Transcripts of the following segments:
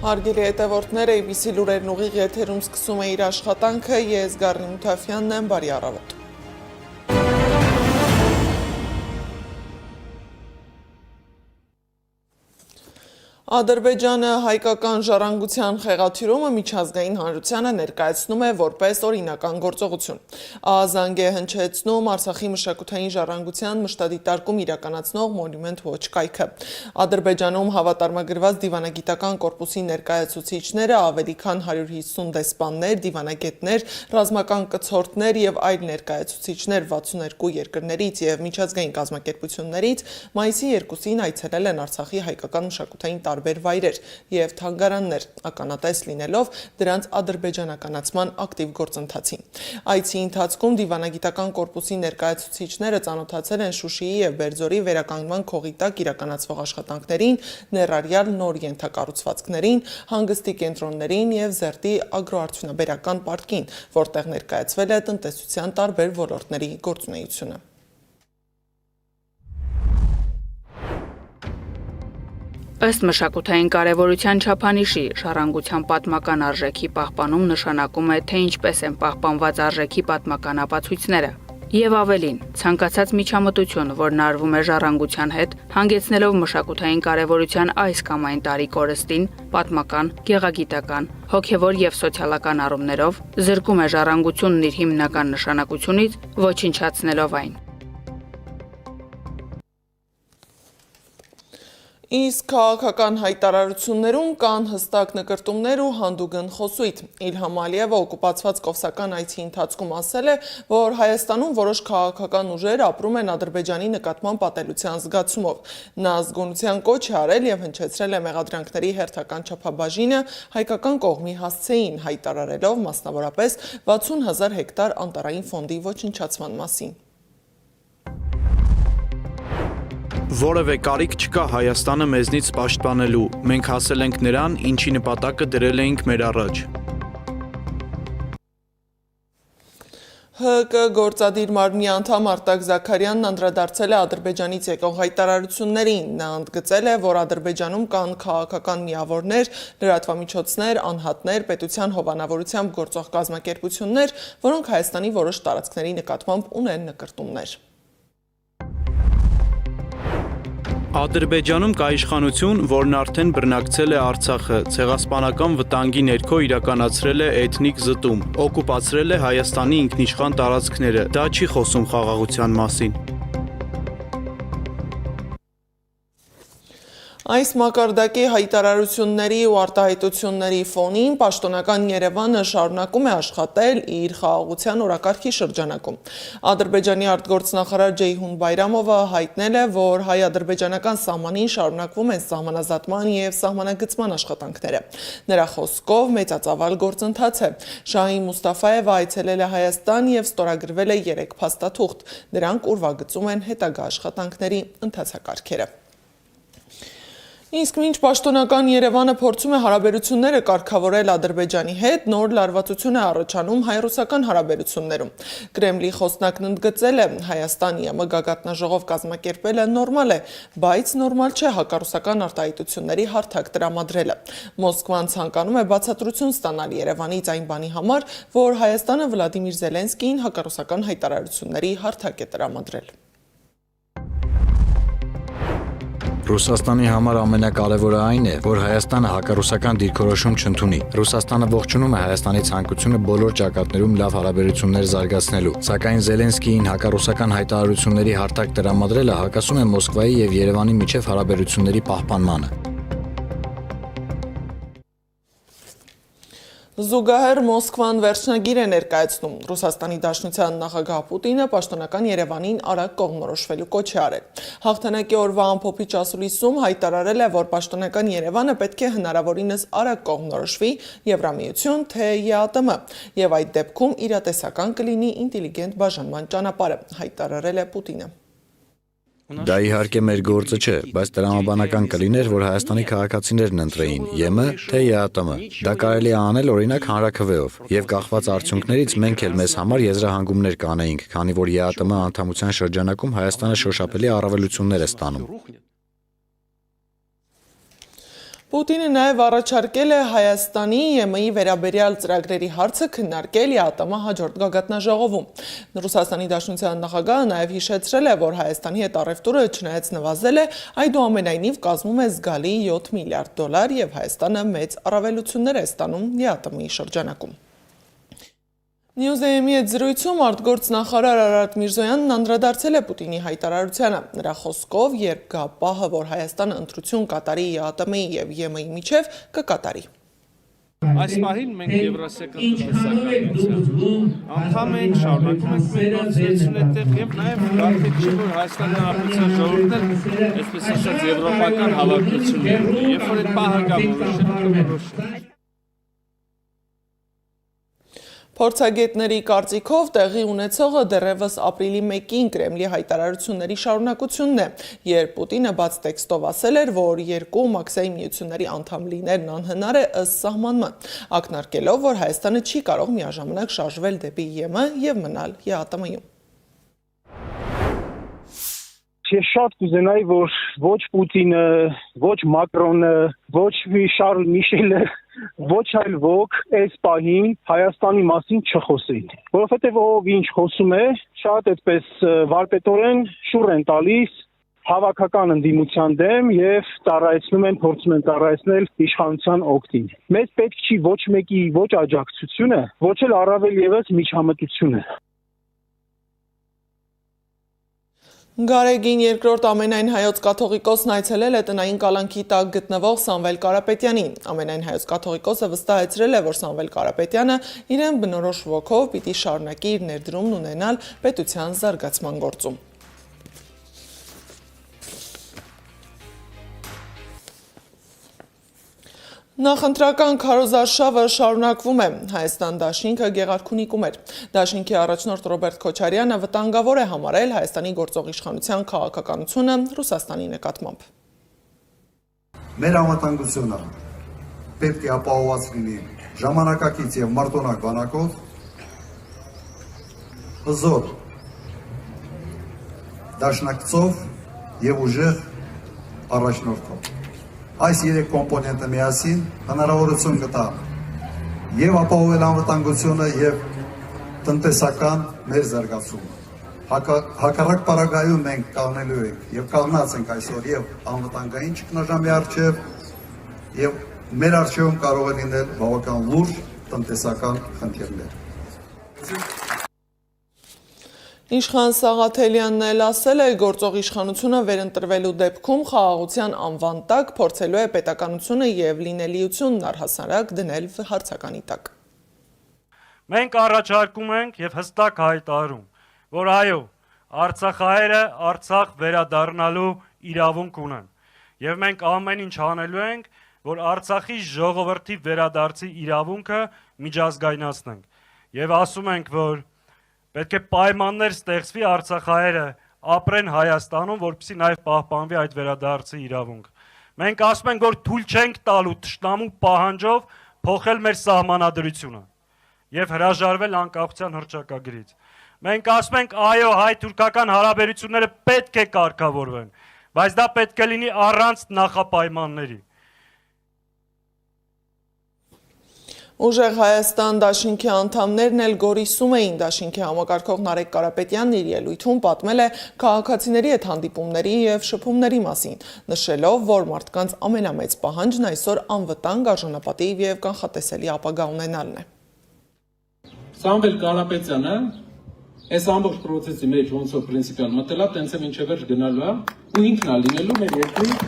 Հարգելի հետևորդներ, ABC լուրերն ուղիղ եթերում սկսում է իր աշխատանքը, ես Գառնի Մութաֆյանն եմ, բարի առավոտ։ Ադրբեջանը հայկական ժառանգության խեղաթյուրումը միջազգային հանրությանը ներկայացնում է որպես օրինական գործողություն։ Ահազանգ է հնչեցնում Արցախի մշակութային ժառանգության մշտադիտարկում իրականացնող Monument Watch կայքը։ Ադրբեջանում հավատարմագրված դիվանագիտական կորպուսի ներկայացուցիչները ավելի քան 150 դեսպաններ, դիվանագետներ, ռազմական կցորդներ եւ այլ ներկայացուցիչներ 62 երկրներից եւ միջազգային կազմակերպություններից մայիսի 2-ին այցելել են Արցախի հայկական մշակութային տարբեր վայրեր եւ թանգարաններ, ականատես լինելով դրանց ադրբեջանականացման ակտիվ գործընթացին։ Այցի ընթացքում դիվանագիտական կորպուսի ներկայացուցիչները ծանոթացել են Շուշիի եւ Բերձորի վերականգնման քողի տակ իրականացվող աշխատանքներին, ներառյալ նոր ենթակառուցվածքներին, հանգստի կենտրոններին եւ Զերտի ագրոարդյունաբերական պարկին, որտեղ ներկայացվել է տնտեսության տարբեր ոլորտների գործունեությունը։ Ըստ մշակութային կարևորության չափանիշի, ժառանգության պատմական արժեքի պահպանում նշանակում է, թե ինչպես են պահպանված արժեքի պատմական ապացույցները։ Եվ ավելին, ցանկացած միջամտություն, որն արվում է ժառանգության հետ, հանգեցնելով մշակութային կարևորության այս կամ այն տարի կորստին, պատմական, գեղագիտական, հոգևոր եւ սոցիալական առումներով, զրկում է ժառանգությունն իր հիմնական նշանակությունից, ոչնչացնելով այն։ Իսկ քաղաքական հայտարարություններում կան հստակ նկրտումներ ու հանդուգն խոսույթ։ Իլհամ Ալիևը օկուպացված կովսական այցի ընթացքում ասել է, որ Հայաստանում որոշ քաղաքական ուժեր ապրում են Ադրբեջանի նկատմամբ պատելության զգացումով։ Նա զգոնության կոչ է արել եւ հնչեցրել է մեղադրանքների հերթական չափաբաժինը հայկական կողմի հասցեին, հայտարարելով մասնավորապես 60,000 հեկտար անտառային ֆոնդի ոչնչացման մասին։ Որևէ կարիք չկա Հայաստանը մեզնից պաշտպանելու, մենք հասել ենք նրան, ինչի նպատակը դրել էինք մեր առաջ։ ՀԿ գործադիր մարմնի անդամ Արտակ Զաքարյանն անդրադարձել է Ադրբեջանից եկող հայտարարություններին։ Նա ընդգծել է, որ Ադրբեջանում կան քաղաքական միավորներ, լրատվամիջոցներ, անհատներ, պետության հովանավորությամբ գործող կազմակերպություններ, որոնք Հայաստանի որոշ տարածքների նկատմամբ ունեն նկրտումներ։ Ադրբեջանում կա իշխանություն, որն արդեն բռնակցել է Արցախը, ցեղասպանական վտանգի ներքո իրականացրել է էթնիկ զտում, օկուպացրել է Հայաստանի ինքնիշխան տարածքները, դա չի խոսում խաղաղության մասին։ Այս մակարդակի հայտարարությունների ու արտահայտությունների ֆոնին պաշտոնական Երևանը շարունակում է աշխատել իր խաղաղության օրակարգի շրջանակում։ Ադրբեջանի արտգործնախարար Ջեյհուն Բայրամովը հայտնել է, որ հայ-ադրբեջանական սահմանին շարունակվում են սահմանազատման եւ սահմանագծման աշխատանքները։ Նրա խոսքով մեծածավալ գործընթաց է։ Շահին Մուստաֆաևը այցելել է Հայաստան եւ ստորագրվել է 3 փաստաթուղթ։ Դրանք ուրվագծում են հետագա աշխատանքների ընթացակարգերը։ Իսկ մինչ պաշտոնական Երևանը փորձում է հարաբերությունները կարգավորել Ադրբեջանի հետ, նոր լարվածություն է առաջանում հայ-ռուսական հարաբերություններում։ Կրեմլի խոսնակն ընդգծել է, Հայաստանի ԵՄ գագաթնաժողով կազմակերպելը նորմալ է, բայց նորմալ չէ հակառուսական արտահայտությունների հարթակ տրամադրելը։ Մոսկվան ցանկանում է բացատրություն ստանալ Երևանից այն բանի համար, որ Հայաստանը Վլադիմիր Զելենսկիին հակառուսական հայտարարությունների հարթակ է տրամադրել։ Ռուսաստանի համար ամենակարևորը այն է, որ Հայաստանը հակառուսական դիրքորոշում չընդունի։ Ռուսաստանը ողջունում է Հայաստանի ցանկությունը բոլոր ճակատներում լավ հարաբերություններ զարգացնելու, սակայն Զելենսկիին հակառուսական հայտարարությունների հարթակ տրամադրելը հակասում է Մոսկվայի եւ Երևանի միջև հարաբերությունների պահպանմանը։ Զուգահեռ Մոսկվան վերջնագիր է ներկայացնում։ Ռուսաստանի Դաշնության նախագահ Պուտինը պաշտոնական Երևանին արագ կողմնորոշվելու կոչ է արել։ Հաղթանակի օրվա ամփոփիչ ասուլիսում հայտարարել է, որ պաշտոնական Երևանը պետք է հնարավորինս արագ կողմնորոշվի Եվրամիություն, թե ԵԱՏՄ, եւ այդ դեպքում իրատեսական կլինի ինտելիգենտ բաժանման ճանապարհը, հայտարարել է Պուտինը։ Դա իհարկե մեր գործը չէ, բայց տրամաբանական կլիներ, որ Հայաստանի քաղաքացիներն ընտրեին ԵՄ թե ԵԱՏՄ։ Դա կարելի է անել օրինակ հանրաքվեով, եւ կախված արդյունքներից մենք էլ մեզ համար եզրահանգումներ կանեինք, քանի որ ԵԱՏՄ անդամության շրջանակում Հայաստանը շոշափելի առավելություններ է ստանում։ Պուտինը նաև առաջարկել է Հայաստանի ԵՄ-ի վերաբերյալ ծրագրերի հարցը քննարկել ԵԱՏՄ հաջորդ գագաթնաժողովում։ Ռուսաստանի Դաշնության նախագահը նաև հիշեցրել է, որ Հայաստանի հետ առևտուրը չնայած նվազել է, այդուամենայնիվ կազմում է զգալի $7 միլիարդ և Հայաստանը մեծ առավելություններ է ստանում ԵԱՏՄ-ի շրջանակում։ Նյուզեյեմի հետ զրույցում արտգործնախարար Արարատ Միրզոյանն անդրադարձել է Պուտինի հայտարարությանը։ Նրա խոսքով, երբ գա պահը, որ Հայաստանը ընտրություն կատարի ԵԱՏՄ-ի և ԵՄ-ի միջև, կկատարի։ Այս պահին մենք Եվրասիական տնտեսական անդամ ենք, շարունակում ենք մեր գործունեությունը այդտեղ եւ նաեւ կարծիք չի, որ Հայաստանի Հանրապետության ժողովուրդն այսպես ասած եվրոպական հավաքություններ ունի, երբ որ այդ պահը գա որոշել։ Փորձագետների կարծիքով տեղի ունեցողը դեռևս ապրիլի 1-ին Կրեմլի հայտարարությունների շարունակությունն է, երբ Պուտինը բաց տեքստով ասել էր, որ երկու մաքսային միությունների անդամ լինելն անհնար է ըստ սահմանման, ակնարկելով, որ Հայաստանը չի կարող միաժամանակ շարժվել դեպի ԵՄ և մնալ ԵԱՏՄ-ում։ Ես շատ կուզենայի, որ ոչ Պուտինը, ոչ Մակրոնը, ոչ Շարլ Միշելը, ոչ այլ ոք այս պահին Հայաստանի մասին չխոսեին, որովհետև ով ինչ խոսում է, շատ այդպես վարպետորեն շուռ են տալիս հավաքական ընդդիմության դեմ եւ ծառայեցնում են, փորձում են ծառայեցնել իշխանության օգտին։ Մեզ պետք չի ոչ մեկի ոչ աջակցությունը, ոչ էլ առավել եւս միջամտությունը։ Գարեգին երկրորդ ամենայն հայոց կաթողիկոսն այցելել է տնային կալանքի տակ գտնվող Սամվել Կարապետյանին։ Ամենայն հայոց կաթողիկոսը վստահեցրել է, որ Սամվել Կարապետյանը իրեն բնորոշ ոգով պիտի շարունակի իր ներդրումն ունենալ պետության զարգացման գործում։ Նախընտրական քարոզարշավը շարունակվում է։ Հայաստան դաշինքը գեղարքունիքում էր։ Դաշինքի առաջնորդ Ռոբերտ Քոչարյանը վտանգավոր է համարել Հայաստանի գործող իշխանության քաղաքականությունը Ռուսաստանի նկատմամբ։ Մեր անվտանգությունը պետք է ապահովված լինի ժամանակակից եւ մարտոնակ բանակով, հզոր դաշնակցով եւ ուժեղ առաջնորդով։ Այս երեք կոմպոնենտը միասին հնարավորություն կտա եւ ապահովել անվտանգությունը եւ տնտեսական մեր զարգացումը։ Հակառակ պարագայում մենք կանգնելու ենք եւ կանգնած ենք այսօր եւ անվտանգային ճգնաժամի առջեւ եւ մեր առջեվում կարող է լինել բավական լուրջ տնտեսական խնդիրներ։ Իշխան Սաղաթելյանն էլ ասել է, գործող իշխանությունը վերընտրվելու դեպքում խաղաղության անվան տակ փորձելու է պետականությունը եւ լինելիությունն առհասարակ դնել հարցականի տակ։ Մենք առաջարկում ենք եւ հստակ հայտարարում, որ այո, Արցախահայերը Արցախ վերադառնալու իրավունք ունեն եւ մենք ամեն ինչ անելու ենք, որ Արցախի ժողովրդի վերադարձի իրավունքը միջազգայնացնենք եւ ասում ենք, որ պետք է պայմաններ ստեղծվի Արցախահայերը ապրեն Հայաստանում, որպեսզի նաև պահպանվի այդ վերադարձի իրավունք։ Մենք ասում ենք, որ թույլ չենք տալու թշնամու պահանջով փոխել մեր սահմանադրությունը եւ հրաժարվել անկախության հռչակագրից։ Մենք ասում ենք, այո, հայ-թուրքական հարաբերությունները պետք է կարգավորվեն, բայց դա պետք է լինի առանց նախապայմանների։ Ուժեղ Հայաստան դաշինքի անդամներն էլ գորիսում էին։ Դաշինքի համակարգող Նարեկ Կարապետյանն իր ելույթում պատմել է քաղաքացիների հետ հանդիպումների եւ շփումների մասին, նշելով, որ մարդկանց ամենամեծ պահանջն այսօր անվտանգ, արժանապատիվ եւ կանխատեսելի ապագա ունենալն է։ Սամվել Կարապետյանը այս ամբողջ process-ի մեջ ոնց որ պրինցիպիալ մտել է, տենց է մինչև վերջ գնալու է ու ինքն է լինելու մեր երկրի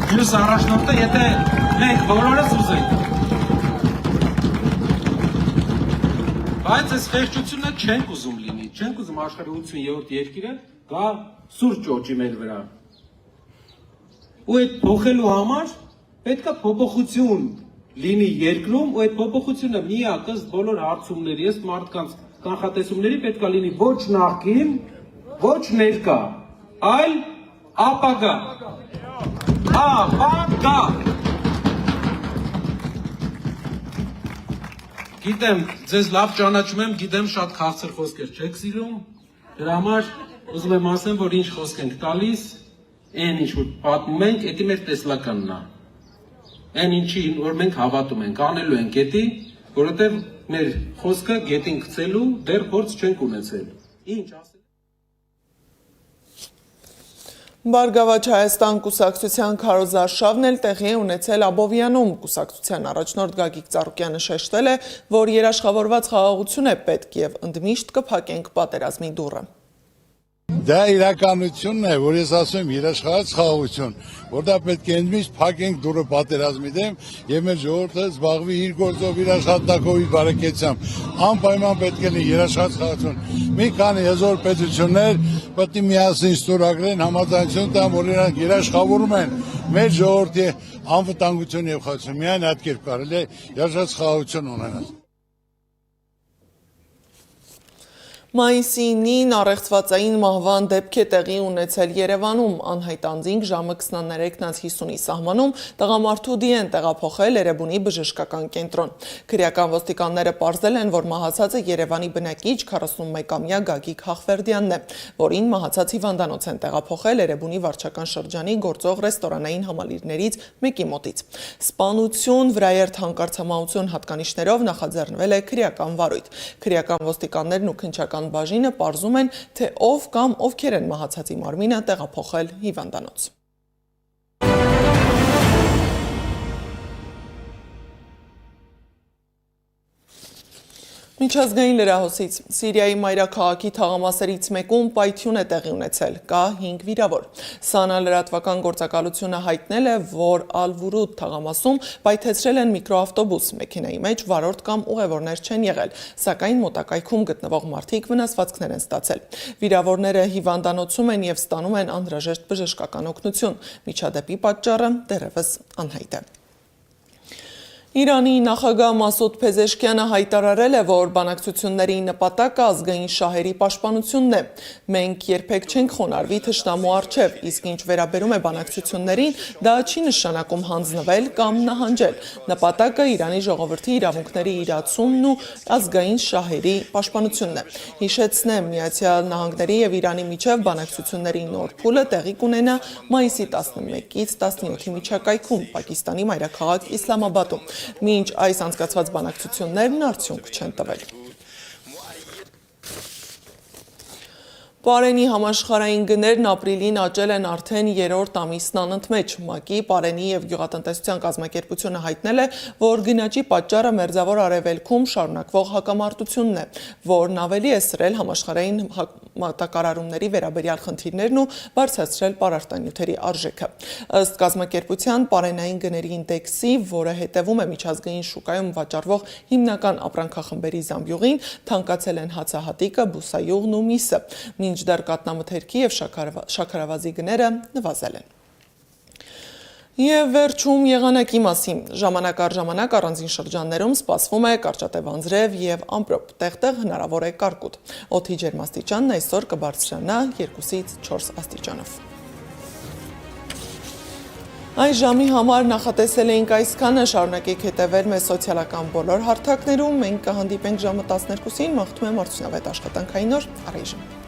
մյուս առաջնորդը, եթե մենք բոլորս ուզենք։ Բայց այս խեղճությունը չենք ուզում լինի, չենք ուզում աշխարհի 87-րդ երկիրը գա սուրճ ճոճի մեր վրա։ Ու այդ փոխելու համար պետք է փոփոխություն լինի երկրում, ու այդ փոփոխությունը միակ ըստ բոլոր հարցումների, ըստ մարդկանց կանխատեսումների պետք է լինի ոչ նախկին, ոչ ներկա, այլ ապագա։ Ապագա։ Գիտեմ, ձեզ լավ ճանաչում եմ, գիտեմ շատ քաղցր խոսքեր չեք սիրում, դրա համար ուզում եմ ասեմ, որ ինչ խոսք ենք տալիս, այն ինչ որ պատմում ենք, դա մեր տեսլականն է։ այն ինչին, որ մենք հավատում ենք, անելու ենք գետի, որովհետև մեր խոսքը գետին գցելու դեռ փորձ չենք ունեցել։ Ինչ ասել։ Բարգավաճ Հայաստան կուսակցության քարոզարշավն էլ տեղի է ունեցել Աբովյանում։ Կուսակցության առաջնորդ Գագիկ Ծառուկյանը շեշտել է, որ երաշխավորված խաղաղություն է պետք եւ ընդմիշտ կփակենք պատերազմի դուռը։ Դա իրականությունն է, որ ես ասում եմ երաշխավորված խաղաղություն, որտեղ պետք է ընդմիշտ փակենք դուռը պատերազմի դեմ եւ մեր ժողովուրդը զբաղվի իր գործով, իր աշխատանքով, իր բարեկեցությամբ։ Անպայման պետք է լինի երաշխավորված խաղաղություն։ Մի քանի հզոր պետություններ պետք է միասին ստորագրեն համաձայնություն տան, որ իրանք երաշխավորում են մեր ժողովրդի անվտանգություն եւ խաղաղություն։ Միայն այդ կերպ կարելի է երաշխավորված խաղաղություն ունենալ։ Մայիսի 9-ին առեղծվածային մահվան դեպք է տեղի ունեցել Երևանում, անհայտ անձինք ժամը 23:50-ի սահմանում տղամարդու դի են տեղափոխել Էրեբունի բժշկական կենտրոն։ Քրեական ոստիկանները պարզել են, որ մահացածը Երևանի բնակիչ 41-ամյա Գագիկ Հախվերդյանն է, որին մահացած հիվանդանոց են տեղափոխել Էրեբունի վարչական շրջանի գործող ռեստորանային համալիրներից մեկի մոտից։ Սպանություն, վրաերթ հանկարծամահություն հատկանիշներով նախաձեռնվել է քրեական վարույթ։ Քրեական ոստիկաններն ու քննչական բաժինը պարզում են, թե ով կամ ովքեր են մահացածի մարմինը տեղափոխել հիվանդանոց։ Միջազգային լրահոսից Սիրիայի մայրաքաղաքի թաղամասերից մեկում պայթյուն է տեղի ունեցել, կա 5 վիրավոր։ Սանա լրատվական գործակալությունը հայտնել է, որ Ալ-Վուրուդ թաղամասում պայթեցրել են միկրոավտոբուս, մեքենայի մեջ վարորդ կամ ուղևորներ չեն եղել, սակայն մոտակայքում գտնվող մարդիկ վնասվածքներ են ստացել։ Վիրավորները հիվանդանոցում են եւ ստանում են անհրաժեշտ բժշկական օգնություն։ Միջադեպի պատճառը դեռևս անհայտ է։ Իրանի նախագահ Մասուդ Փեզեշքյանը հայտարարել է, որ բանակցությունների նպատակը ազգային շահերի պաշտպանությունն է։ Մենք երբեք չենք խոնարհվի թշնամու առջև, իսկ ինչ վերաբերում է բանակցություններին, դա չի նշանակում հանձնվել կամ նահանջել։ Նպատակը Իրանի ժողովրդի իրավունքների իրացումն ու ազգային շահերի պաշտպանությունն է։ Հիշեցնեմ, Միացյալ Նահանգների եւ Իրանի միջև բանակցությունների նոր փուլը տեղի կունենա մայիսի 11-ից 17-ի միջակայքում Պակիստանի մայրաքաղաք Իսլամաբադում։ Մինչ այս անցկացված բանակցություններն արդյունք չեն տվել։ Պարենի համաշխարհային գներն ապրիլին աճել են արդեն 3-րդ ամիսն անընդմեջ։ ՄԱԿ-ի Պարենի եւ գյուղատնտեսության կազմակերպությունը հայտնել է, որ գնաճի պատճառը Մերձավոր Արևելքում շարունակվող հակամարտությունն է, որն ավելի է սրել համաշխարհային մատակարարումների վերաբերյալ խնդիրներն ու բարձրացրել պարարտանյութերի արժեքը։ Ըստ կազմակերպության Պարենային գների ինդեքսի, որը հետևում է միջազգային շուկայում վաճառվող հիմնական ապրանքախմբերի զամբյուղին, թանկացել են հացահատիկը, բուսայուղն ու միսը, մինչդեռ կատնամթերքի եւ շաքարավազի գները նվազել են։ Եվ վերջում եղանակի մասին։ Ժամանակ առ ժամանակ առանձին շրջաններում սպասվում է կարճատև անձրև եւ ամպրոպ, տեղտեղ հնարավոր է կարկուտ։ Օդի ջերմաստիճանն այսօր կբարձրանա 2-ից 4 աստիճանով։ Այս ժամի համար նախատեսել էինք այսքանը, շարունակեք հետևել մեզ սոցիալական բոլոր հարթակներում, մենք կհանդիպենք ժամը 12-ին, մաղթում եմ արդյունավետ աշխատանքային օր, առայժմ։